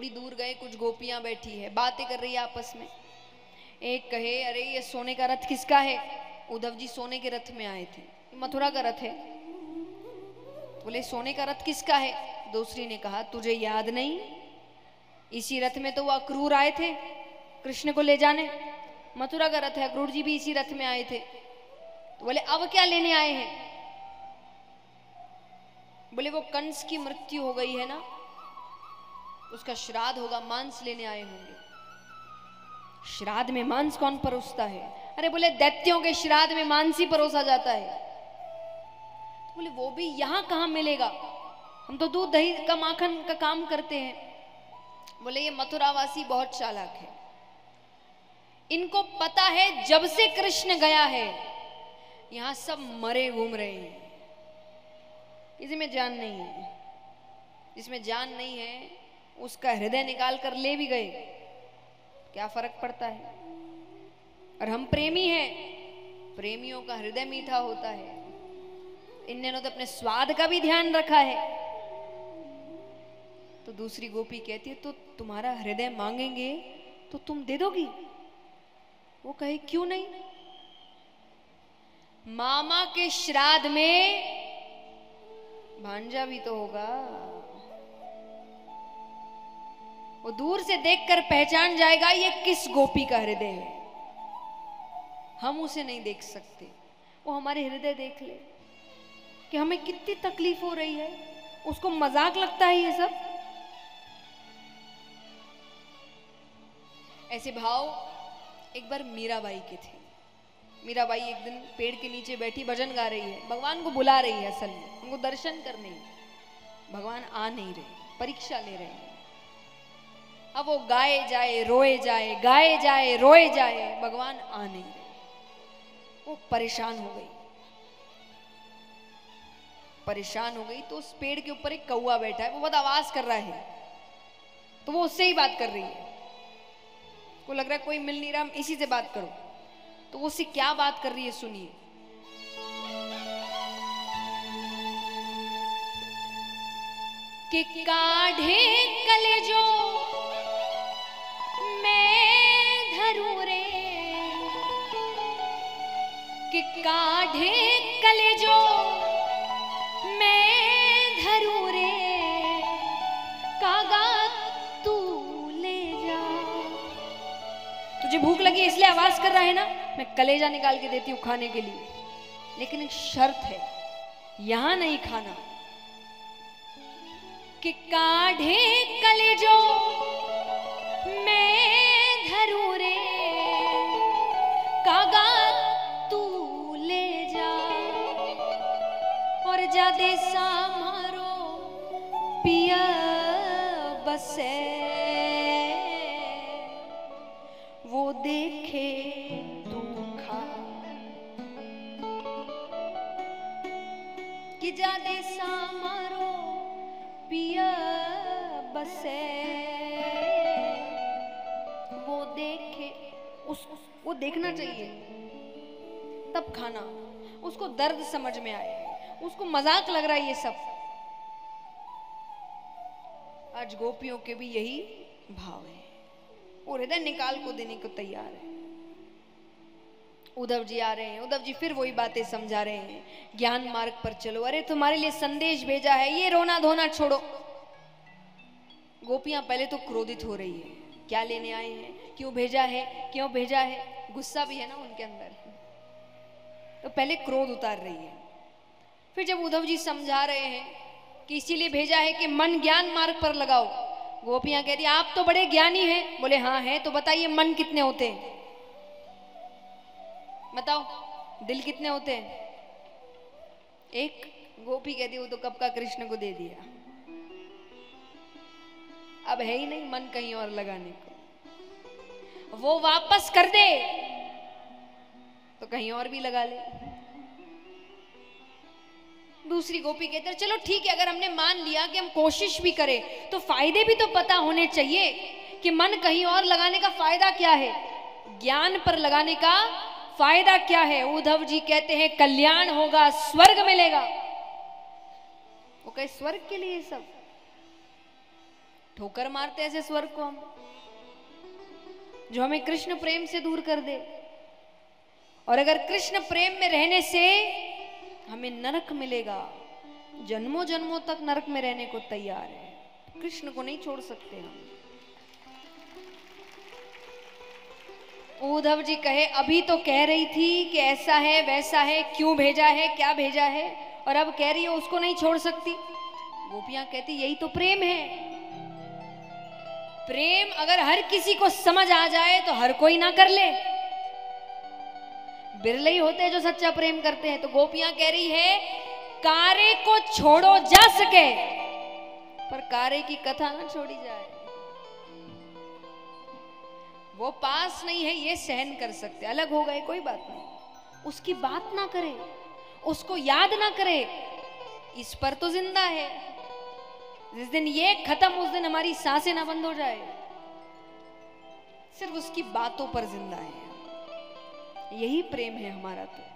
थोड़ी दूर गए, कुछ गोपियां बैठी है, बातें कर रही है आपस में। एक कहे अरे ये सोने का रथ किसका है? उद्धव जी सोने के रथ में आए थे, मथुरा का रथ है। बोले सोने का रथ किसका है? दूसरी ने कहा तुझे याद नहीं, इसी रथ में तो वो अक्रूर आए थे कृष्ण को ले जाने। मथुरा का रथ है, अक्रूर जी भी इसी रथ में आए थे। तो बोले अब क्या लेने आए हैं? बोले वो कंस की मृत्यु हो गई है ना, उसका श्राद्ध होगा, मांस लेने आए होंगे। श्राद्ध में मांस कौन परोसता है? अरे बोले दैत्यों के श्राद्ध में मांस ही परोसा जाता है। तो बोले वो भी यहां कहां मिलेगा, हम तो दूध दही का माखन का काम करते हैं। बोले ये मथुरावासी बहुत चालाक है, इनको पता है जब से कृष्ण गया है यहां सब मरे घूम रहे हैं, किसी में जान नहीं है। जिसमें जान नहीं है उसका हृदय निकाल कर ले भी गए, क्या फर्क पड़ता है? और हम प्रेमी हैं, प्रेमियों का हृदय मीठा होता है। इन्होंने तो अपने स्वाद का भी ध्यान रखा है। तो दूसरी गोपी कहती है तो तुम्हारा हृदय मांगेंगे तो तुम दे दोगी? वो कहे क्यों नहीं, मामा के श्राद्ध में भांजा भी तो होगा, वो दूर से देखकर पहचान जाएगा ये किस गोपी का हृदय है। हम उसे नहीं देख सकते, वो हमारे हृदय देख ले कि हमें कितनी तकलीफ हो रही है। उसको मजाक लगता है ये सब। ऐसे भाव एक बार मीराबाई के थे। मीराबाई एक दिन पेड़ के नीचे बैठी भजन गा रही है, भगवान को बुला रही है, असल में उनको दर्शन करने। भगवान आ नहीं रहे, परीक्षा ले रहे हैं। अब वो गाए जाए रोए जाए, गाए जाए रोए जाए, भगवान आ नहीं रहे। वो परेशान हो गई, परेशान हो गई। तो उस पेड़ के ऊपर एक कौवा बैठा है, वो बहुत आवाज कर रहा है, तो वो उससे ही बात कर रही है। को लग रहा है कोई मिल नहीं रहा, इसी से बात करो। तो वो उससे क्या बात कर रही है सुनिए। कि काढ़े कलेजो मैं धरूं रे, कि काढ़े कलेजो मैं धरूं रे, कागा तू ले जा। तुझे भूख लगी इसलिए आवाज कर रहा है ना, मैं कलेजा निकाल के देती हूँ खाने के लिए, लेकिन एक शर्त है, यहां नहीं खाना। कि काढ़े कलेजो मैं धरूं रे, कागा तू ले जा। और जा देसा मारो पिया बसे, वो देखे तू खा। कि जा देसा मारो पिया बसे, वो देखे, वो देखना चाहिए तब खाना। उसको दर्द समझ में आए, उसको मजाक लग रहा है ये सब। आज गोपियों के भी यही भाव है, वो हृदय निकाल को देने को तैयार है। उद्धव जी आ रहे हैं, उद्धव जी फिर वही बातें समझा रहे हैं, ज्ञान मार्ग पर चलो, अरे तुम्हारे लिए संदेश भेजा है, ये रोना धोना छोड़ो। गोपियां पहले तो क्रोधित हो रही है, क्या लेने आए हैं, क्यों भेजा है, क्यों भेजा है, गुस्सा भी है ना उनके अंदर, तो पहले क्रोध उतार रही है। फिर जब उद्धव जी समझा रहे हैं कि इसीलिए भेजा है कि मन ज्ञान मार्ग पर लगाओ, गोपियां कहती आप तो बड़े ज्ञानी हैं। बोले हाँ है, तो बताइए मन कितने होते हैं, बताओ दिल कितने होते हैं? एक। गोपी कहती वो तो कब का कृष्ण को दे दिया, अब है ही नहीं मन कहीं और लगाने को। वो वापस कर दे तो कहीं और भी लगा ले। दूसरी गोपी कहते हैं चलो ठीक है, अगर हमने मान लिया कि हम कोशिश भी करें तो फायदे भी तो पता होने चाहिए कि मन कहीं और लगाने का फायदा क्या है, ज्ञान पर लगाने का फायदा क्या है। उद्धव जी कहते हैं कल्याण होगा, स्वर्ग मिलेगा। वो कहे स्वर्ग के लिए सब, ठोकर मारते ऐसे स्वर्ग को हम, जो हमें कृष्ण प्रेम से दूर कर दे। और अगर कृष्ण प्रेम में रहने से हमें नरक मिलेगा, जन्मों जन्मों तक नरक में रहने को तैयार है, कृष्ण को नहीं छोड़ सकते हम। उद्धव जी कहे अभी तो कह रही थी कि ऐसा है वैसा है, क्यों भेजा है, क्या भेजा है, और अब कह रही है उसको नहीं छोड़ सकती। गोपियां कहती यही तो प्रेम है। प्रेम अगर हर किसी को समझ आ जाए तो हर कोई ना कर ले, बिरले ही होते हैं जो सच्चा प्रेम करते हैं। तो गोपियां कह रही है कारे को छोड़ो जा सके, पर कारे की कथा ना छोड़ी जाए। वो पास नहीं है ये सहन कर सकते, अलग हो गए कोई बात नहीं, उसकी बात ना करे, उसको याद ना करे, इस पर तो जिंदा है। जिस दिन ये खत्म उस दिन हमारी सांसें ना बंद हो जाए, सिर्फ उसकी बातों पर जिंदा है। यही प्रेम है हमारा तो।